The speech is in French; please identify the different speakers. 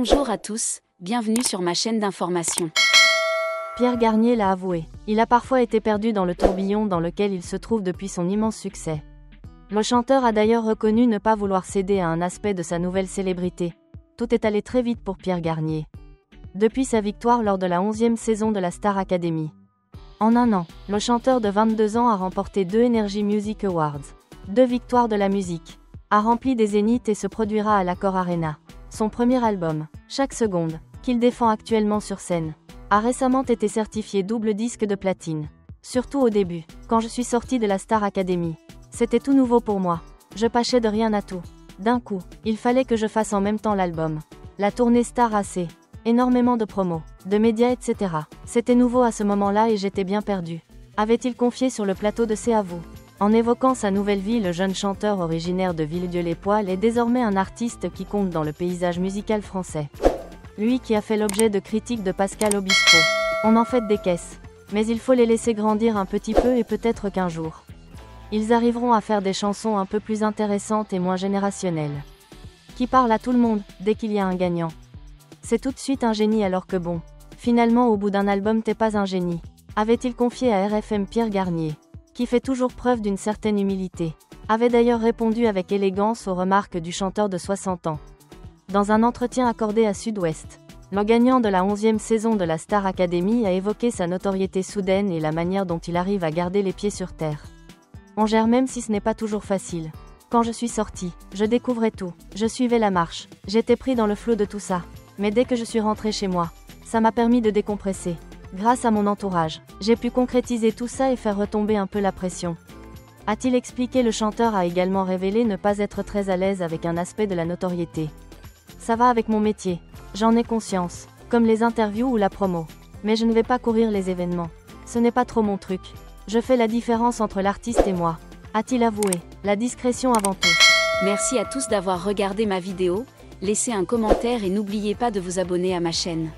Speaker 1: Bonjour à tous, bienvenue sur ma chaîne d'information.
Speaker 2: Pierre Garnier l'a avoué, il a parfois été perdu dans le tourbillon dans lequel il se trouve depuis son immense succès. Le chanteur a d'ailleurs reconnu ne pas vouloir céder à un aspect de sa nouvelle célébrité. Tout est allé très vite pour Pierre Garnier. Depuis sa victoire lors de la 11e saison de la Star Academy. En un an, le chanteur de 22 ans a remporté 2 Energy Music Awards, 2 victoires de la musique, a rempli des zéniths et se produira à l'Accor Arena. Son premier album, Chaque seconde, qu'il défend actuellement sur scène, a récemment été certifié double disque de platine. Surtout au début, quand je suis sortie de la Star Academy. C'était tout nouveau pour moi. Je pâchais de rien à tout. D'un coup, il fallait que je fasse en même temps l'album. La tournée Star AC. Énormément de promos, de médias etc. C'était nouveau à ce moment-là et j'étais bien perdu. Avait-il confié sur le plateau de C'est à vous. En évoquant sa nouvelle vie, le jeune chanteur originaire de Villedieu-les-Poêles est désormais un artiste qui compte dans le paysage musical français. Lui qui a fait l'objet de critiques de Pascal Obispo. On en fait des caisses. Mais il faut les laisser grandir un petit peu et peut-être qu'un jour, ils arriveront à faire des chansons un peu plus intéressantes et moins générationnelles. Qui parle à tout le monde, dès qu'il y a un gagnant. C'est tout de suite un génie alors que bon. Finalement au bout d'un album t'es pas un génie. Avait-il confié à RFM Pierre Garnier, qui fait toujours preuve d'une certaine humilité, avait d'ailleurs répondu avec élégance aux remarques du chanteur de 60 ans. Dans un entretien accordé à Sud-Ouest, le gagnant de la 11e saison de la Star Academy a évoqué sa notoriété soudaine et la manière dont il arrive à garder les pieds sur terre. On gère même si ce n'est pas toujours facile. Quand je suis sortie, je découvrais tout, je suivais la marche, j'étais pris dans le flot de tout ça. Mais dès que je suis rentrée chez moi, ça m'a permis de décompresser. Grâce à mon entourage, j'ai pu concrétiser tout ça et faire retomber un peu la pression. A-t-il expliqué. Le chanteur a également révélé ne pas être très à l'aise avec un aspect de la notoriété. Ça va avec mon métier, j'en ai conscience, comme les interviews ou la promo. Mais je ne vais pas courir les événements. Ce n'est pas trop mon truc. Je fais la différence entre l'artiste et moi, a-t-il avoué. La discrétion avant tout.
Speaker 1: Merci à tous d'avoir regardé ma vidéo, laissez un commentaire et n'oubliez pas de vous abonner à ma chaîne.